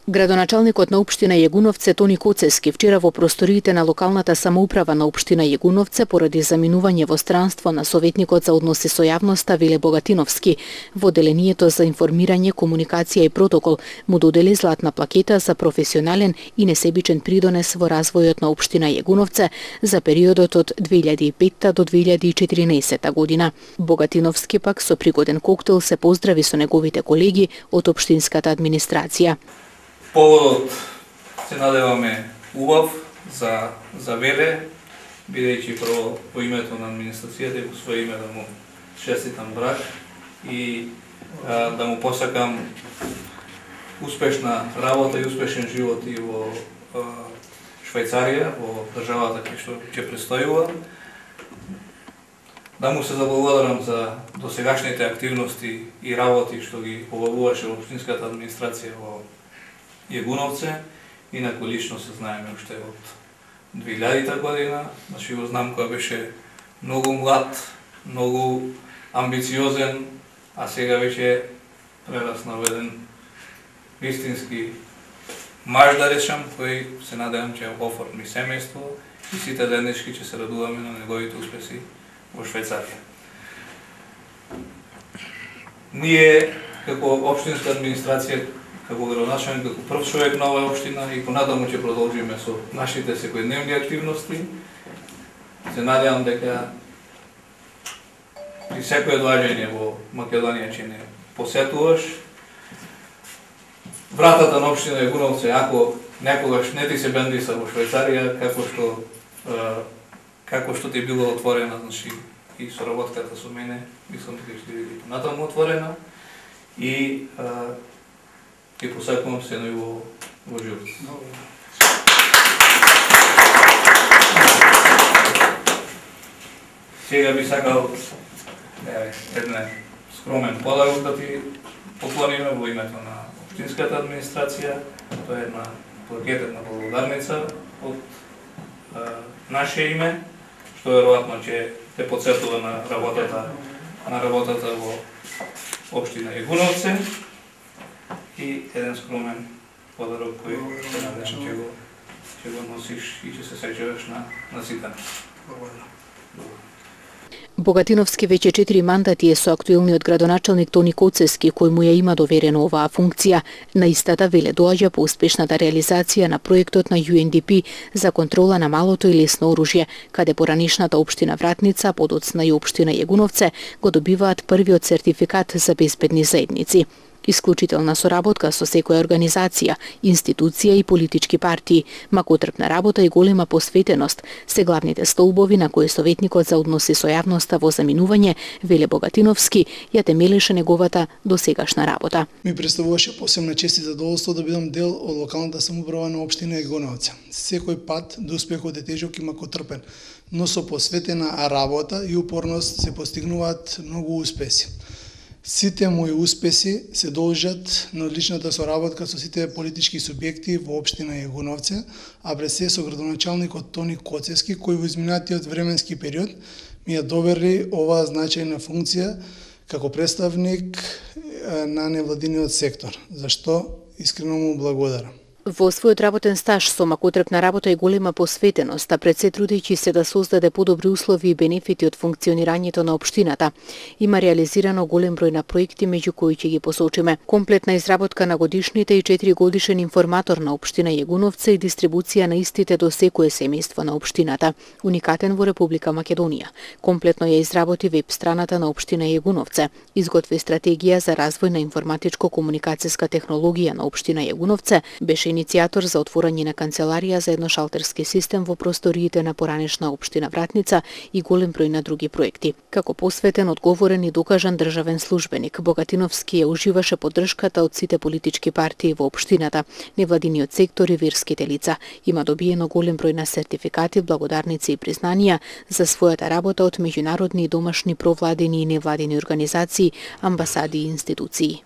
Градоначалникот на општина Јегуновце Тони Коцески вчера во просториите на локалната самоуправа на општина Јегуновце поради заминување во странство на советникот за односи со јавноста Виле Богатиновски во делението за информирање, комуникација и протокол му додели златна плакета за професионален и несебичен придонес во развојот на општина Јегуновце за периодот од 2005 до 2014 година. Богатиновски пак со пригоден коктел се поздрави со неговите колеги од општинската администрација. Поводот се надеваме убав за Веле, бидејќи прво по името на администрацијата и по своје име да му честитам брак и да му посакам успешна работа и успешен живот и во Швајцарија, во државата која што ќе престојува. Да му се заблагодарам за досегашните активности и работи што ги обавуваше во општинската администрација во Јегуновце, инаку лично се знаеме уште од 2000 година, значи го знам која беше многу млад, многу амбициозен, а сега веќе прерасна во еден вистински маж, да речам, кој се надевам ќе оформи семејство и сите заеднички ќе се радуваме на неговите успеси во Швајцарија. Ние, како општинска администрација, како градоначалник, како прв човек на оваа општина и понатаму ќе продолжиме со нашите секојдневни активности. Се надевам дека при секое доаѓање во Македонија ќе не посетуваш. Вратата на општина Јегуновце, ако некогаш не ти се бендиса во Швајцарија, како што ти било отворена, значи и соработката со мене, мислам дека ќе биде понатаму отворена и и посакувам се и во живот. Сега би сакал еден скромен подарок да ти поклониме во името на општинската администрација. Тоа е една плакета на благодарница од наше име, што веројатно ќе те потсетува на работата во општина Јегуновце. И еден скромен подарок кој се надевам ќе го носиш и ќе се среќаваш на сите. Богатиновски веќе 4 мандати е со актуелниот градоначалник Тони Коцески, кој му ја има доверено оваа функција. На истата Веле доаѓа по успешната реализација на проектот на UNDP за контрола на малото и лесно оружје, каде поранишната општина Вратница, подоцна и општина Јегуновце го добиваат првиот сертификат за безбедни заедници. Исклучителна соработка со секоја организација, институција и политички партии, макотрпна работа и голема посветеност се главните столбови на кои советникот за односи со јавноста во заминување Веле Богатиновски ја темелеше неговата досегашна работа. Ми представуваше посебна чест и задоволство да бидам дел од локалната самоуправа на општина Јегуновце. Секој пат до успехот е тежок и макотрпен, но со посветена работа и упорност се постигнуваат многу успеси. Сите мои успеси се должат на одличната соработка со сите политички субјекти во општина Јегуновце, а пред се со градоначалникот Тони Коцески, кој во изминатиот временски период ми ја довери оваа значајна функција како представник на невладиниот сектор, за што искрено му благодарам. Во својот работен стаж со макотрпна работа и голема посветеност, а пред се трудејќи се да создаде подобри услови и бенефити од функционирањето на општината, има реализирано голем број на проекти, меѓу кои ќе ги посочиме: комплетна изработка на годишните и 4-годишен информатор на општина Јегуновце и дистрибуција на истите до секое семејство на општината, уникатен во Република Македонија. Комплетно ја изработи веб страната на општина Јегуновце, изготви стратегија за развој на информатичко-комуникацијска технологија на општина Јегуновце, беше иницијатор за отворање на канцеларија за едношалтерски систем во просториите на поранешна општина Вратница и голем број на други проекти. Како посветен, одговорен и докажан државен службеник, Богатиновски ја уживаше поддршката од сите политички партии во општината, невладиниот сектор и верските лица. Има добиено голем број на сертификати, благодарници и признанија за својата работа од меѓународни и домашни провладени и невладени организации, амбасади и институции.